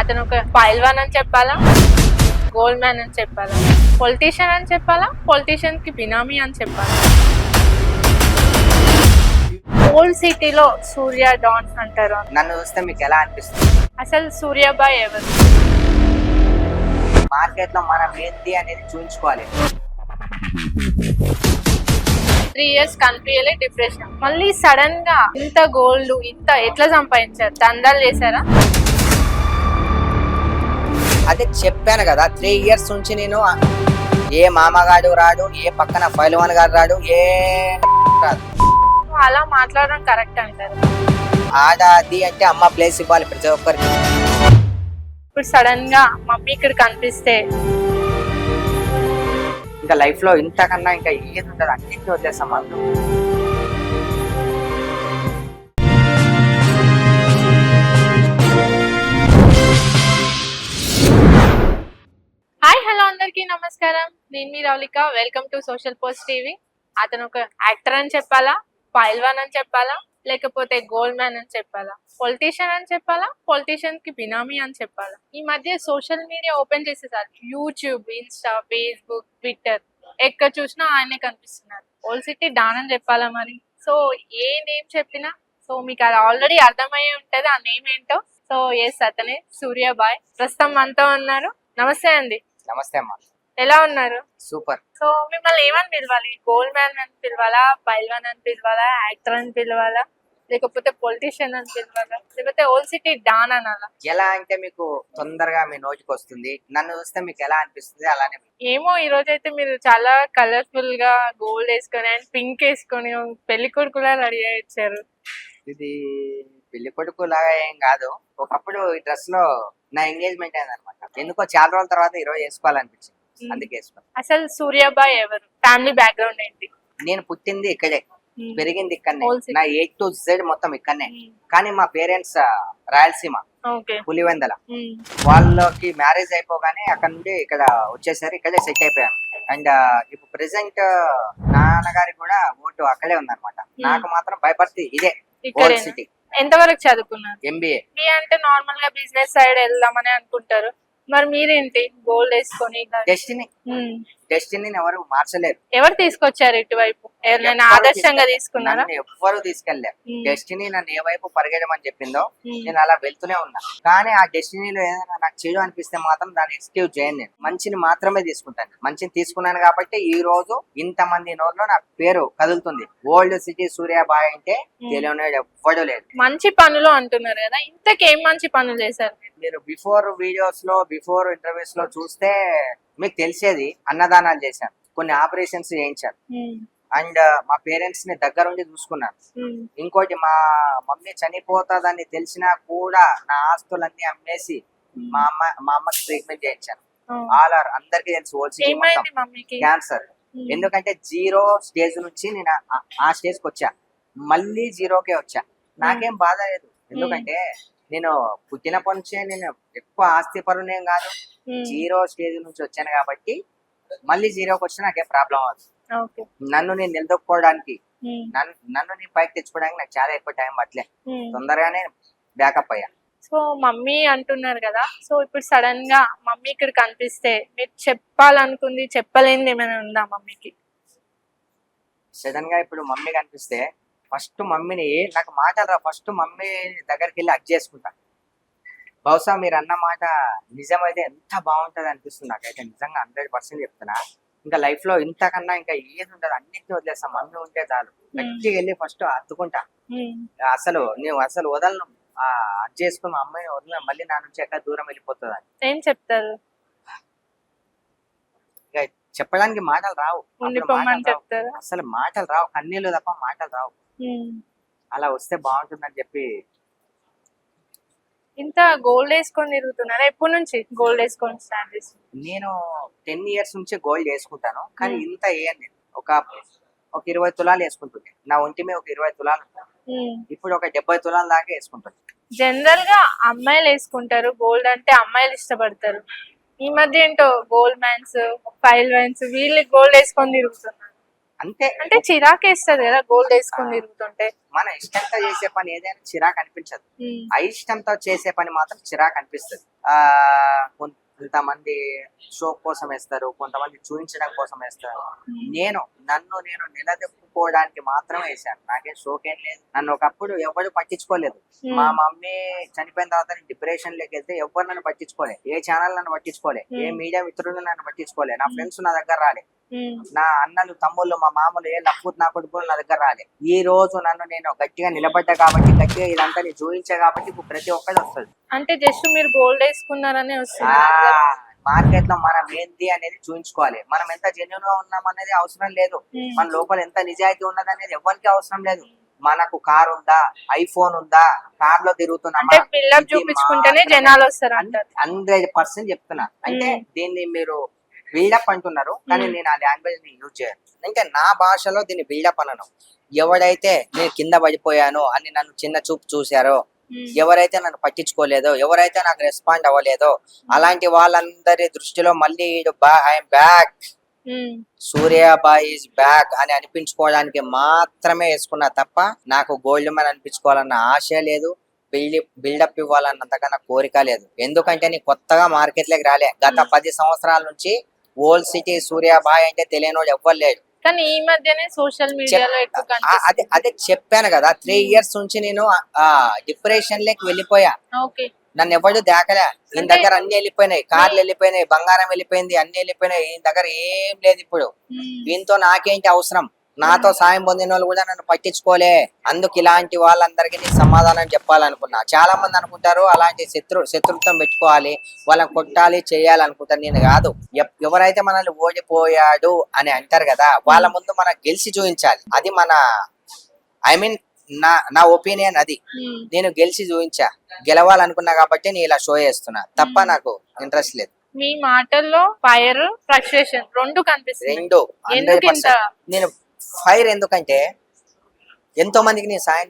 అతను ఒక పైల్వాన్ అని చెప్పాలా, గోల్డ్ మ్యాన్ అని చెప్పాలా, పొలిటీషియన్ అని చెప్పాలా, పొలిటీషియన్ కి బినామీ అని చెప్పాలా? ఓల్డ్ సిటీలో సూర్య డాన్ అంటారు. నన్ను చూస్తే మీకు ఎలా అనిపిస్తుంది? అసలు సూర్యాబాయ్ ఎవరు? మార్కెట్ లో మనం ఏంటి అనేది చూపించుకోవాలి. 3 years కనిపించలే, డిప్రెషన్. మళ్ళీ సడన్ గా ఇంత గోల్డ్ ఇంత ఎట్లా సంపాదించారు? దందాలు చేశారా? అదే చెప్పాను కదా, 3 years నుంచి నేను ఏ మామగాడు రాడు, ఏ పక్కన పైల్వాన్ గారు రాడు, ఏ రాదు. అలా మాట్లాడడం కరెక్ట్ అంటారు? ఆడాది అంటే అమ్మ ప్లేస్ ఇవ్వాలి ప్రతి ఒక్కరికి. ఇప్పుడు సడన్ గా మమ్మీ ఇక్కడ కనిపిస్తే ఇంకా లైఫ్ లో ఇంతకన్నా ఇంకా ఏది ఉంటుంది, అన్నింటినీ వదిలేస్తాం మనం. హాయ్ హలో అందరికీ నమస్కారం. నేను మీ Roulika. Welcome to social post TV. అతను ఒక యాక్టర్ అని చెప్పాలా, పైల్వాన్ అని చెప్పాలా, లేకపోతే గోల్డ్ మ్యాన్ అని చెప్పాలా, పొలిటీషియన్ అని చెప్పాలా, పొలిటీషియన్ కి బినామీ అని చెప్పాలా? ఈ మధ్య సోషల్ మీడియా ఓపెన్ చేసేసారు. యూట్యూబ్, ఇన్స్టా, ఫేస్బుక్, ట్విట్టర్, ఎక్కడ చూసినా ఆయనే కనిపిస్తున్నారు. ఓల్డ్ సిటీ డాన్ అని చెప్పాలా మరి? సో ఏ నేమ్ చెప్పినా సో మీకు అది ఆల్రెడీ అర్థమయ్యే ఉంటది ఆ నేమ్ ఏంటో. సో ఎస్, అతనే సూర్యాబాయ్. ప్రస్తుతం మనతో ఉన్నారు. నమస్తే అండి. నమస్తే అమ్మా. ఎలా ఉన్నారు? సూపర్. సో మిమ్మల్ని ఏమని పిలవాలి? గోల్డ్ మ్యాన్ అని పిలవాలా, పైల్వాన్ అని పిలవాలా, యాక్టర్ అని పిలవాలా, లేకపోతే పొలిటీషియన్ అని పిలవాలా, లేకపోతే ఓల్డ్ సిటీ డాన్ అనాలా? ఎలా అంటే మీకు తొందరగా మీ నోటికి వస్తుంది, నన్ను చూస్తే మీకు ఎలా అనిపిస్తుంది అలానే. ఏమో ఈ రోజు అయితే మీరు చాలా కలర్ఫుల్ గా గోల్డ్ వేసుకొని అండ్ పింక్ వేసుకొని పెళ్లి కొడుకులా రెడీ అయ్యారు. ఇది పెళ్లి కొడుకు లాగా ఏం కాదు. ఒకప్పుడు ఈ డ్రెస్ లో నా ఎంగేజ్మెంట్ అయింది అనమాట. ఎందుకో చాలా రోజుల తర్వాత ఈ రోజు వేసుకోవాలనిపించింది, అందుకే వేసుకోవాలి. అసలు సూర్యాబాయ్ ఎవరు? ఫ్యామిలీ బ్యాక్గ్రౌండ్ ఏంటి? నేను పుట్టింది ఇక్కడే, పెరిగింది ఇక్కడనే. Old city. నా A to Z మొత్తం ఇక్కడనే. కానీ మా పేరెంట్స్ రాయలసీమ, ఓకే. పులివెందల. వాళ్ళకి మ్యారేజ్ అయిపోగానే అక్కడ నుండి ఇక్కడ వచ్చేసరి ఇక్కడే సెట్ అయిపోయాను. అండ్ ఇప్పుడు ప్రెసెంట్ నాన్నగారికి కూడా ఓటు అక్కడే ఉందన్నమాట. నాకు మాత్రం భయపడితే ఇదే ఓల్డ్ సిటీ. ఎంతవరకు చదువుకున్నారు? MBA. మీ అంటే నార్మల్ గా బిజినెస్ సైడ్ వెళ్దామని అనుకుంటారు, మరి మీరేంటి గోల్డ్ వేసుకొని? డెస్టినీని ఎవరు మార్చలేరు. ఎవరు తీసుకొచ్చారు ఇటువైపు? ఎవరైనా ఆదర్శంగా తీసుకున్నారా? ఎవ్వరు తీసుకెళ్లారు. డెస్టినీ నన్ను ఏ వైపు పరిగెడమని చెప్పిందో నేను అలా వెళ్తూనే ఉన్నా. కానీ ఆ డెస్టినీలో ఏదైనా నాకు చెడు అనిపిస్తే మాత్రం దాన్ని ఎక్స్క్యూజ్ చేయను. నేను మంచిని మాత్రమే తీసుకుంటాను. మంచిని తీసుకున్నాను కాబట్టి ఈ రోజు ఇంతమంది నోట్లో నా పేరు కదులుతుంది. ఓల్డ్ సిటీ సూర్యాబాయ్ అంటే తెలియని ఎవ్వడు లేదు. మంచి పనులు అంటున్నారు కదా, ఇంతకేం మంచి పనులు చేశారు? మీరు బిఫోర్ వీడియోస్ లో, బిఫోర్ ఇంటర్వ్యూస్ లో చూస్తే మీకు తెలిసేది. అన్నదానాలు చేశాను, కొన్ని ఆపరేషన్స్ చేయించాను, అండ్ మా పేరెంట్స్ ని దగ్గరుండి చూసుకున్నాను. ఇంకోటి, మా మమ్మీ చనిపోతుందని తెలిసినా కూడా నా ఆస్తులన్నీ అమ్మేసి మా అమ్మకి ట్రీట్మెంట్ చేయించాను. ఆల్ ఆర్ అందరికి తెలుసు, క్యాన్సర్. ఎందుకంటే 0 స్టేజ్ నుంచి నేను ఆ స్టేజ్ కి వచ్చా, మళ్ళీ 0కే వచ్చా. నాకేం బాధ లేదు, ఎందుకంటే నేను పుట్టినప్పటి నుంచే నేను ఎక్కువ ఆస్తి పరునేం కాదు, 0 స్టేజ్ నుంచి వచ్చాను కాబట్టి మళ్ళీ 0కి వచ్చినా నాకేం ప్రాబ్లం అవ్వదు. నన్ను నేను నిలదొక్కుకోవడానికి, నన్ను నేను పైకి తెచ్చుకోవడానికి నాకు చాలా ఎక్కువ టైం పట్టలే, తొందరగానే బ్యాకప్ అయ్యా. సో మమ్మీ అంటున్నారు కదా, సో ఇప్పుడు సడన్ గా మమ్మీ ఇక్కడ కనిపిస్తే మీరు చెప్పాలనుకుంది చెప్పలేనిది ఏమైనా ఉందా మమ్మీకి? సడన్ గా ఇప్పుడు మమ్మీ కనిపిస్తే ఫస్ట్ మమ్మీని, నాకు మాటలు రా, ఫస్ట్ మమ్మీ దగ్గరికి వెళ్ళి హగ్ చేసుకుంటా. బహుశా మీరు అన్న మాట నిజమైతే ఎంత బాగుంటది అనిపిస్తుంది నాకైతే. నిజంగా 100% చెప్తున్నా. ఇంకా లైఫ్ లో ఇంతకన్నా ఇంకా ఏది ఉండదు, అన్నింటినీ వదిలేస్తాం. మమ్మీ ఉంటే చాలు. గట్టిగా వెళ్ళి ఫస్ట్ హత్తుకుంటా. అసలు నేను అసలు వదలను. హగ్ చేసుకుని మా అమ్మాయిని వదిలిన మళ్ళీ నా నుంచి ఎక్కడ దూరం వెళ్ళిపోతుంది అని. ఏం చెప్తారు? ఇక చెప్పడానికి మాటలు రావు, అసలు మాటలు రావు, కన్నీళ్ళు తప్ప మాటలు రావు. అలా వస్తే బాగుంటుందని చెప్పి. ఇంత గోల్డ్ వేసుకొని తిరుగుతున్నారా? ఎప్పటి నుంచి గోల్డ్ వేసుకొని స్టార్ట్ చేసి? నేను 10 years నుంచి గోల్డ్ వేసుకుంటాను, కానీ ఇంత వేయను నేను. ఒక 20 తులాలు వేసుకుంటుంది. నా ఒంటి మీద ఒక 20 తులాలు ఉంటాను. ఇప్పుడు ఒక 70 తులాల దాకా వేసుకుంటుంది. జనరల్ గా అమ్మాయిలు వేసుకుంటారు గోల్డ్, అంటే అమ్మాయిలు ఇష్టపడతారు. ఈ మధ్య ఏంటో గోల్డ్ మ్యాన్స్, పైల్వాన్స్ వీళ్ళు గోల్డ్ వేసుకొని తిరుగుతున్నారు. అంతే. అంటే చిరాకేస్తది కదా గోల్డ్ వేసుకొని తిరుగుతుంటే. మన ఇష్టంతో చేసే పని ఏదైనా చిరాకు అనిపించదు, అయిష్టంతో చేసే పని మాత్రం చిరాకు అనిపిస్తుంది. కొంతమంది షో కోసం వేస్తారు, కొంతమంది చూపించడం కోసం వేస్తారు. నన్ను నేను నిలదొక్కుకోవడానికి మాత్రమే వేసాను. నాకేం షోకేం లేదు. నన్ను ఒకప్పుడు ఎవరు పట్టించుకోలేదు. మా మమ్మీ చనిపోయిన తర్వాత డిప్రెషన్ లోకి వెళ్తే ఎవరు నన్ను పట్టించుకోలే, ఏ ఛానల్ నన్ను పట్టించుకోలే, ఏ మీడియా మిత్రులు నన్ను పట్టించుకోలే, నా ఫ్రెండ్స్ నా దగ్గర రాలే, నా అన్నలు తమ్ముళ్ళు మా మామూలు ఏ లఫ్ఫూత్ నా కొడుకులు నా దగ్గర రాలే. ఈ రోజు నన్ను నేను గట్టిగా నిలబడ్డా కాబట్టి, గట్టిగా ఇదంతా నేను చూపించా కాబట్టి ఇప్పుడు ప్రతి ఒక్కటి వస్తుంది. అంటే జస్ట్ మీరు గోల్డ్ వేసుకున్నారని వస్తుంది. మార్కెట్ లో మనం ఏంది అనేది చూపించుకోవాలి. మనం ఎంత జెన్యున్ గా ఉన్నాం అనేది అవసరం లేదు, మన లోపల ఎంత నిజాయితీ ఉన్నది అనేది ఎవరికి అవసరం లేదు. మనకు కార్ ఉందా, ఐఫోన్ ఉందా, కార్ లో తిరుగుతున్నామా, చూపించుకుంటేనే జనాలు వస్తారు. 100% చెప్తున్నా. అంటే దీన్ని మీరు బిల్డప్ అంటున్నారు, కానీ నేను ఆ లాంగ్వేజ్ ని యూజ్ చేయను. అంటే నా భాషలో దీన్ని బిల్డప్ అనను. ఎవడైతే నేను కింద పడిపోయానో అని నన్ను చిన్న చూపు చూశారో, ఎవరైతే నన్ను పట్టించుకోలేదో, ఎవరైతే నాకు రెస్పాండ్ అవ్వలేదో, అలాంటి వాళ్ళందరి దృష్టిలో మళ్ళీ ఐఎమ్ బ్యాక్, సూర్యాబాయ్ ఈజ్ బ్యాక్ అని అనిపించుకోవడానికి మాత్రమే వేసుకున్నా తప్ప నాకు గోల్డ్ మ్యాన్ అనిపించుకోవాలన్న ఆశ లేదు, బిల్డప్ ఇవ్వాలన్నంతగా నా కోరిక లేదు. ఎందుకంటే నీ కొత్తగా మార్కెట్ లోకి రాలే. గత 10 సంవత్సరాల నుంచి ఓల్డ్ సిటీ సూర్యాబాయ్ అంటే తెలియని ఎవ్వరు లేడు. కానీ ఈ మధ్యనే సోషల్ మీడియాలో అదే చెప్పాను కదా, 3 years నుంచి నేను డిప్రెషన్ లోకి వెళ్ళిపోయా. నన్ను ఎవరు దాకలే. ఈయన దగ్గర అన్ని వెళ్ళిపోయినాయి, కార్లు వెళ్ళిపోయినాయి, బంగారం వెళ్ళిపోయింది, అన్ని వెళ్ళిపోయినాయి. ఈయన దగ్గర ఏం లేదు ఇప్పుడు. దీంతో నాకేంటి అవసరం? నాతో సాయం పొందిన వాళ్ళు కూడా నన్ను పట్టించుకోలే. అందుకు ఇలాంటి వాళ్ళందరికీ నేను సమాధానం చెప్పాలనుకున్నా. చాలా మంది అనుకుంటారు అలాంటి శత్రుత్వం పెట్టుకోవాలి, వాళ్ళని కొట్టాలి, చేయాలి అనుకుంటారు. నేను కాదు. ఎవరైతే మనల్ని ఓడిపోయాడు అని అంటారు కదా, వాళ్ళ ముందు మనం గెలిచి చూపించాలి. అది మన నా ఒపీనియన్ అది. నేను గెలిచి చూపించా, గెలవాలనుకున్నా కాబట్టి నేను ఇలా షో చేస్తున్నా తప్ప నాకు ఇంట్రెస్ట్ లేదు. మీ మాటల్లో ఫైర్, ఫ్రస్ట్రేషన్ రెండు కనిపిస్తుంది. రెండు 100%. నేను ఫైర్ ఎందుకంటే ఎంతో మందికి నేను సాయం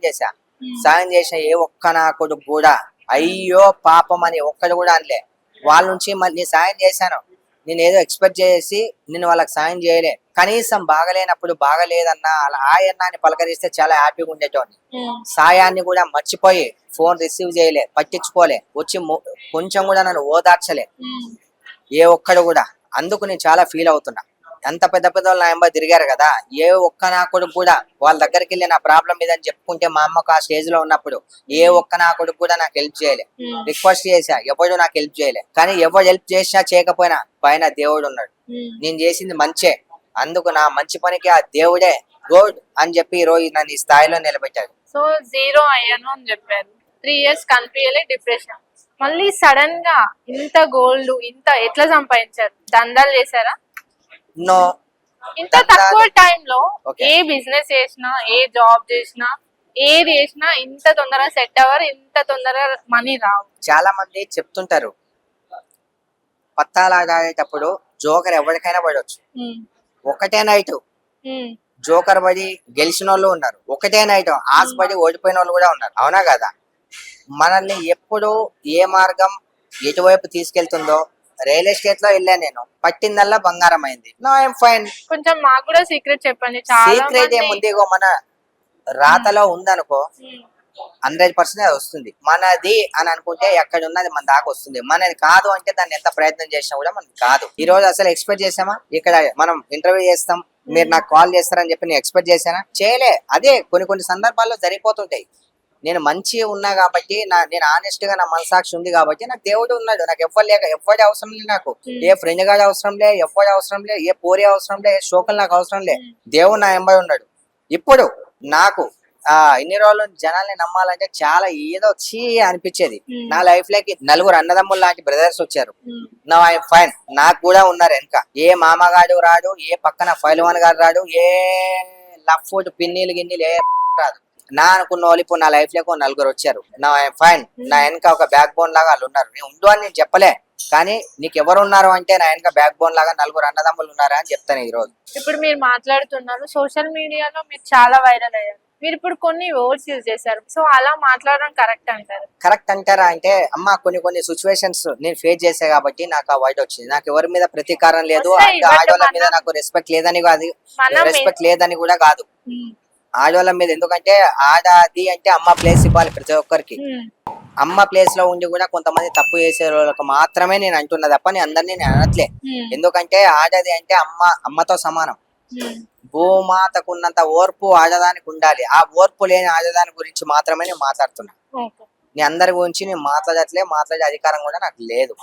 చేసిన ఏ ఒక్క నా కొడుకు కూడా అయ్యో పాపం అని ఒక్కడు కూడా అనలే. వాళ్ళ నుంచి మళ్ళీ సాయం చేశాను. నేను ఏదో ఎక్స్పెక్ట్ చేసి నేను వాళ్ళకి సాయం చేయలే. కనీసం బాగలేనప్పుడు బాగలేదన్నా అలా ఆయన్న అని పలకరిస్తే చాలా హ్యాపీగా ఉండేటోని. సాయాన్ని కూడా మర్చిపోయి ఫోన్ రిసీవ్ చేయలే, పట్టించుకోలే, వచ్చి కొంచెం కూడా నన్ను ఓదార్చలే ఏ ఒక్కడు కూడా. అందుకు నేను చాలా ఫీల్ అవుతున్నా. ఎంత పెద్ద పెద్ద వాళ్ళు నా ఎంబడి తిరిగారు కదా, ఏ ఒక్క నా కొడుకు కూడా వాళ్ళ దగ్గరికి వెళ్ళి నా ప్రాబ్లం ఇదని చెప్పుకుంటే, మా అమ్మకు ఆ స్టేజ్ లో ఉన్నప్పుడు ఏ ఒక్క నా కొడుకు కూడా నాకు హెల్ప్ చేయలే. రిక్వెస్ట్ చేశా, ఎవడు నాకు హెల్ప్ చేయలే. కానీ ఎవరు హెల్ప్ చేసినా చేయకపోయినా పైన దేవుడు ఉన్నాడు. నేను చేసింది మంచే, అందుకు నా మంచి పనికి ఆ దేవుడే గోడ్ అని చెప్పి ఈ రోజు నన్ను ఈ స్థాయిలో నిలబెట్టాడు. సో 0 అయ్యాను అని చెప్పారు. 3 years కనిపించలే, డిప్రెషన్. మళ్ళీ సడన్ గా ఇంత గోల్డ్ ఇంత ఎట్లా సంపాదించారు? దందాలు చేశారా? నో. ఇంత తక్కువ టైంలో ఏ బిజినెస్ చేసినా, ఏ జాబ్ చేసినా, ఏది చేసినా ఇంత తొందరగా సెట్ అవ్వరు, ఇంత తొందరగా మనీ రావు. చాలా మంది చెప్తుంటారు పత్తాలాడేటప్పుడు జోకర్ ఎవరికైనా పడవచ్చు. ఒకటే నైట్ జోకర్ పడి గెలిచిన వాళ్ళు ఉన్నారు, ఒకటే నైట్ ఆశపడి ఓడిపోయిన వాళ్ళు కూడా ఉన్నారు. అవునా కదా? మనల్ని ఎప్పుడు ఏ మార్గం ఎటువైపు తీసుకెళ్తుందో, రియల్ ఎస్టేట్ లో వెళ్ళా నేను, పట్టిందల్లా బంగారం అయింది. No I'm fine. కొంచెం మాకు కూడా సీక్రెట్ చెప్పండి. సీక్రెట్ ఏముంది? మన రాతలో ఉందనుకో 100% అది వస్తుంది. మనది అని అనుకుంటే ఎక్కడ ఉన్నది మన దాకా వస్తుంది. మనది కాదు అంటే దాన్ని ఎంత ప్రయత్నం చేసినా కూడా మనది కాదు. ఈ రోజు అసలు ఎక్స్పెక్ట్ చేసామా? ఇక్కడ మనం ఇంటర్వ్యూ చేస్తాం, మీరు నాకు కాల్ చేస్తారని చెప్పి నేను ఎక్స్పెక్ట్ చేశానా? చేయలే. అదే కొన్ని సందర్భాల్లో జరిగిపోతుంటాయి. నేను మంచి ఉన్నా కాబట్టి, నేను ఆనెస్ట్ గా నా మనసాక్షి ఉంది కాబట్టి నాకు దేవుడు ఉన్నాడు. నాకు ఎవ్వడి అవసరం లేదు. నాకు ఏ ఫ్రెండ్ గాడి అవసరం లే, ఎవ్వడి అవసరం లే, ఏ పోరి అవసరం లే, ఏ షోకలు నాకు అవసరం లే. దేవుడు నా ఎంబడి ఉన్నాడు. ఇప్పుడు నాకు ఇన్ని రోజులు జనాల్ని నమ్మాలంటే చాలా ఏదో చీ అనిపించేది. నా లైఫ్ లోకి 4 అన్నదమ్ములు లాంటి బ్రదర్స్ వచ్చారు. నా ఐఎమ్ ఫైన్. నాకు కూడా ఉన్నారు వెనక. ఏ మామగాడు రాడు, ఏ పక్కన ఫైల్వాన్ గారు రాడు, ఏ లఫ్ట్ పిన్నీలు గిన్నీలు ఏ రాదు. నా అనుకున్న వాళ్ళు ఇప్పుడు నా లైఫ్ లో 4 వచ్చారు. నా ఐఎమ్ ఫైన్. నా వెనక ఒక బ్యాక్ బోన్ లాగా వాళ్ళు ఉన్నారు. నేను ఉండు అని నేను చెప్పలే, కానీ నీకు ఎవరు ఉన్నారు అంటే నా వెనక బ్యాక్ బోన్ లాగా 4 అన్నదమ్ములు ఉన్నారా అని చెప్తాను. ఈ రోజు ఇప్పుడు మీరు మాట్లాడుతున్నారు, సోషల్ మీడియాలో మీరు చాలా వైరల్ అయ్యారు. మీరు ఇప్పుడు కొన్ని వర్డ్స్ యూజ్ చేశారు, సో అలా మాట్లాడడం కరెక్ట్ అంటారు. కరెక్ట్ అంటారా అంటే అమ్మ కొన్ని సిచ్యువేషన్స్ నేను ఫేస్ చేసా కాబట్టి నాకు ఆ వర్డ్ వచ్చింది. నాకు ఎవరి మీద ప్రతీకారం లేదు, వస్తాయి, అండ్ but ఆడవాళ్ళ మీద మనం- నాకు రెస్పెక్ట్ లేదని కాదు, మనం రెస్పెక్ట్ లేదని కూడా కాదు. ఉమ్, ఆడవాళ్ళ మీద ఎందుకంటే ఆడది అంటే అమ్మ ప్లేస్ ఇవ్వాలి ప్రతి ఒక్కరికి. ఉమ్, అమ్మ ప్లేస్ లో ఉండి కూడా కొంతమంది తప్పు చేసే వాళ్ళకి మాత్రమే నేను అంటున్నా తప్ప నేను అందరినీ నేను అనట్లే. ఉమ్, ఎందుకంటే ఆడది అంటే అమ్మతో సమానం. ఉమ్. భూమాతకు ఉన్నంత ఓర్పు ఆడదానికి ఉండాలి. ఆ ఓర్పు లేని ఆడదాని గురించి మాత్రమే నేను మాట్లాడుతున్నా. ఓకే. నీ అందరి గురించి నేను మాట్లాడే అధికారం కూడా నాకు లేదు.